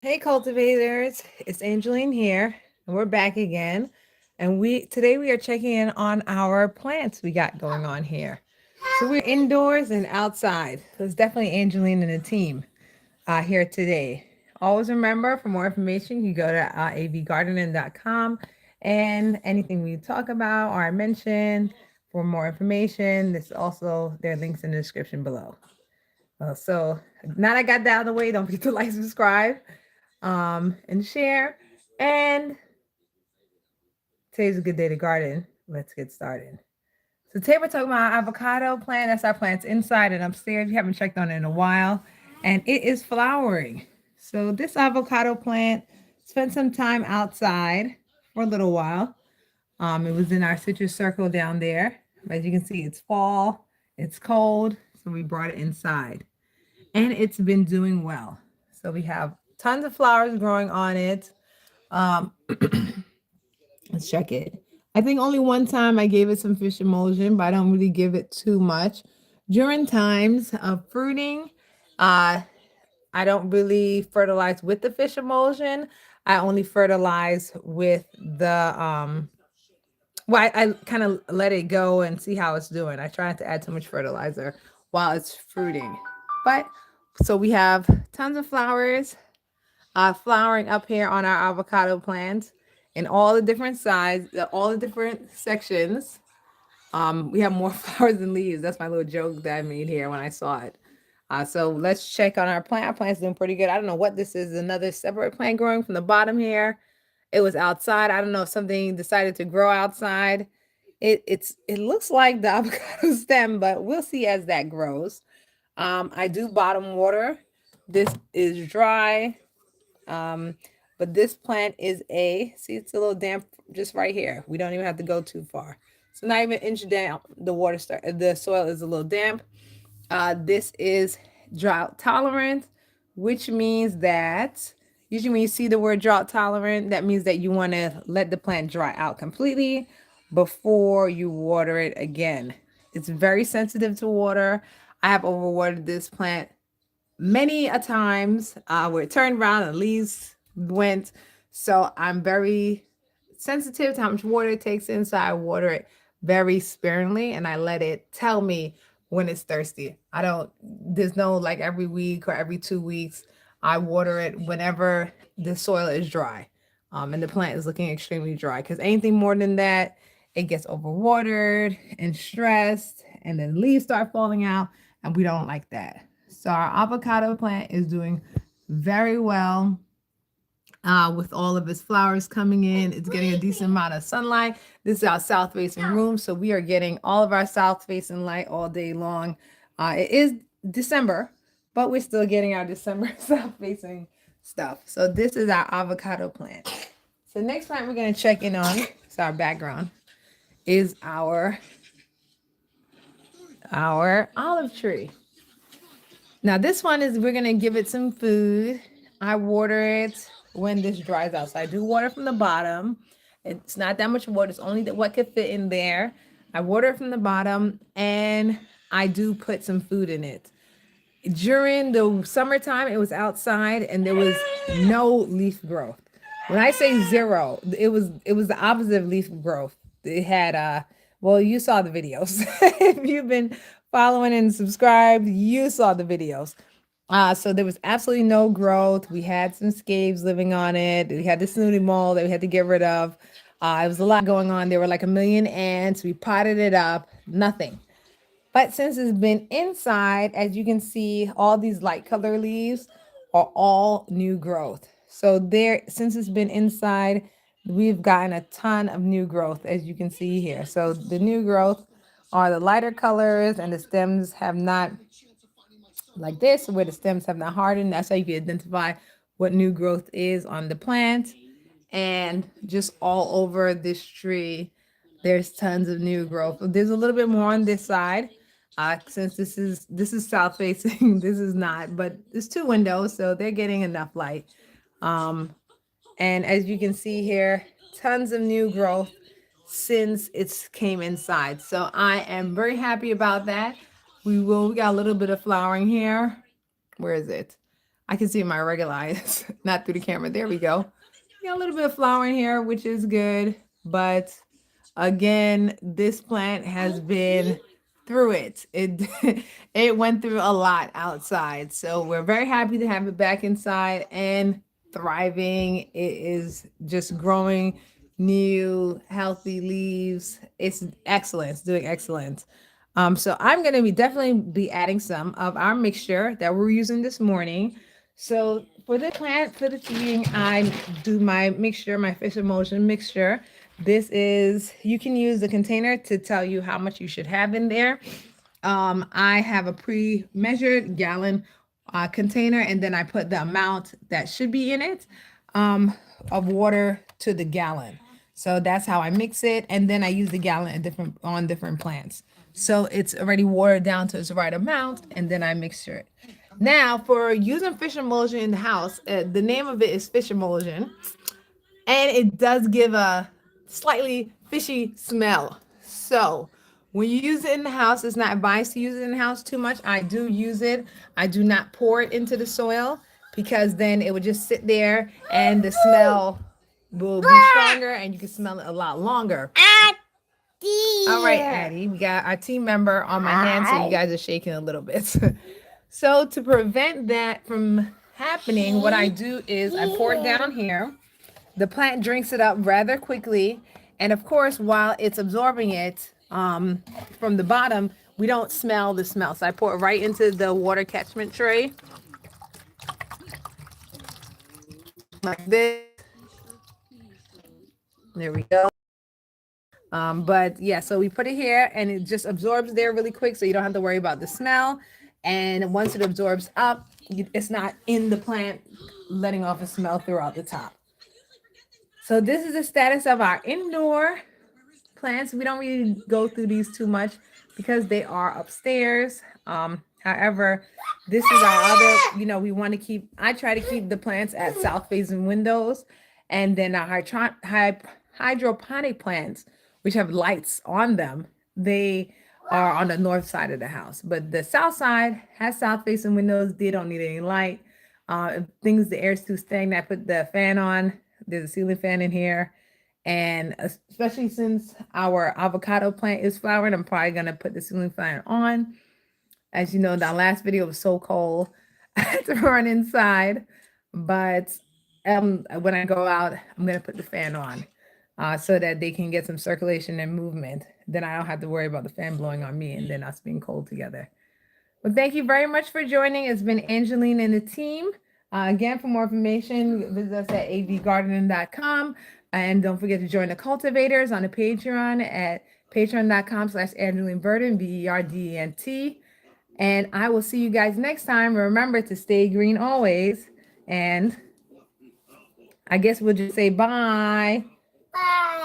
Hey cultivators, it's Angeline here, and we're back again. And today we are checking in on our plants we got going on here. So we're indoors and outside. So it's definitely Angeline and the team here today. Always remember, for more information, you go to avgardening.com, and anything we talk about or I mention for more information, there are links in the description below. So now that I got that out of the way, don't forget to like, subscribe, and share. And today's a good day to garden. Let's get started. So today we're talking about our avocado plant. That's our plants inside and upstairs. You haven't checked on it in a while, and it is flowering. So this avocado plant spent some time outside for a little while. It was in our citrus circle down there. As you can see, it's fall, it's cold, so we brought it inside, and it's been doing well. So we have tons of flowers growing on it. Um, let's check it. I think only one time I gave it some fish emulsion, but I don't really give it too much. During times of pruning, uh, I don't really fertilize with the fish emulsion. I only fertilize with I kind of let it go and see how it's doing. I try not to add too much fertilizer while it's fruiting. But so we have tons of flowers flowering up here on our avocado plant in all the different sizes, all the different sections. We have more flowers than leaves. That's my little joke that I made here when I saw it. So let's check on our plant. Our plant's doing pretty good. I don't know what this is. Another separate plant growing from the bottom here. It was outside. I don't know if something decided to grow outside. It looks like the avocado stem, but we'll see as that grows. I do bottom water. This is dry. Um, but this plant is see, it's a little damp just right here. We don't even have to go too far. So not even an inch down, the soil is a little damp. This is drought tolerant, which means that usually when you see the word drought tolerant, that means that you want to let the plant dry out completely before you water it again. It's very sensitive to water. I have overwatered this plant many a times where it turned around and leaves went. So I'm very sensitive to how much water it takes in. So I water it very sparingly and I let it tell me when it's thirsty. There's no like every week or every 2 weeks. I water it whenever the soil is dry and the plant is looking extremely dry, because anything more than that, it gets overwatered and stressed and then leaves start falling out, and we don't like that. So our avocado plant is doing very well with all of its flowers coming in. It's getting a decent amount of sunlight. This is our south facing room, so we are getting all of our south facing light all day long. It is December, but we're still getting our December south facing stuff. So this is our avocado plant. So next plant we're going to check in on, it's our background, is our olive tree. Now this one is, we're gonna give it some food. I water it when this dries out. So I do water from the bottom. It's not that much water, it's only what could fit in there. I water it from the bottom and I do put some food in it. During the summertime, it was outside and there was no leaf growth. When I say zero, it was the opposite of leaf growth. It had well, you saw the videos. If you've been following and subscribed, you saw the videos. So there was absolutely no growth. We had some scabies living on it. We had the snooty mold that we had to get rid of. It was a lot going on. There were like a million ants. We potted it up, nothing. But since it's been inside, as you can see, all these light color leaves are all new growth. So since it's been inside, we've gotten a ton of new growth, as you can see here. So the new growth are the lighter colors, and the stems have not, like this, where the stems have not hardened. That's how you can identify what new growth is on the plant. And just all over this tree, there's tons of new growth. There's a little bit more on this side. Since this is south facing, this is not, but there's two windows, so they're getting enough light. And as you can see here, tons of new growth since it's came inside. So I am very happy about that. We got a little bit of flowering here. Where is it? I can see my regular eyes, not through the camera. There we go. Got a little bit of flower in here, which is good. But again, this plant has been through it. It it went through a lot outside. So we're very happy to have it back inside and thriving. It is just growing new healthy leaves. It's excellent. It's doing excellent. So I'm going to be definitely be adding some of our mixture that we're using this morning. So for the plant, for the feeding, I do my mixture, my fish emulsion mixture. This is, you can use the container to tell you how much you should have in there. I have a pre-measured gallon container, and then I put the amount that should be in it of water to the gallon. So that's how I mix it, and then I use the gallon at different plants. So it's already watered down to its right amount, and then I mixture it. Now, for using fish emulsion in the house, the name of it is fish emulsion, and it does give a slightly fishy smell. So when you use it in the house, it's not advised to use it in the house too much. I do use it. I do not pour it into the soil because then it would just sit there and the smell will be stronger and you can smell it a lot longer. All right, Addie, we got our team member on my hand, so you guys are shaking a little bit. So to prevent that from happening, what I do is I pour it down here. The plant drinks it up rather quickly. And of course, while it's absorbing it from the bottom, we don't smell the smell. So I pour it right into the water catchment tray. Like this. There we go. But yeah, so we put it here and it just absorbs there really quick. So you don't have to worry about the smell. And once it absorbs up, it's not in the plant letting off a smell throughout the top. So this is the status of our indoor plants. We don't really go through these too much because they are upstairs. However, this is our other, we want to keep, I try to keep the plants at south facing windows. And then our hydroponic plants, which have lights on them, they are on the north side of the house. But the south side has south facing windows. They don't need any light. If the air's too stagnant, I put the fan on. There's a ceiling fan in here. And especially since our avocado plant is flowering, I'm probably going to put the ceiling fan on. As you know, that last video was so cold. I had to run inside. But when I go out, I'm going to put the fan on so that they can get some circulation and movement. Then I don't have to worry about the fan blowing on me and then us being cold together. Well, thank you very much for joining. It's been Angeline and the team. Again, for more information, visit us at avgardening.com. And don't forget to join the cultivators on the Patreon at patreon.com/Angeline Burden, BERDENT. And I will see you guys next time. Remember to stay green always. And I guess we'll just say bye. Bye.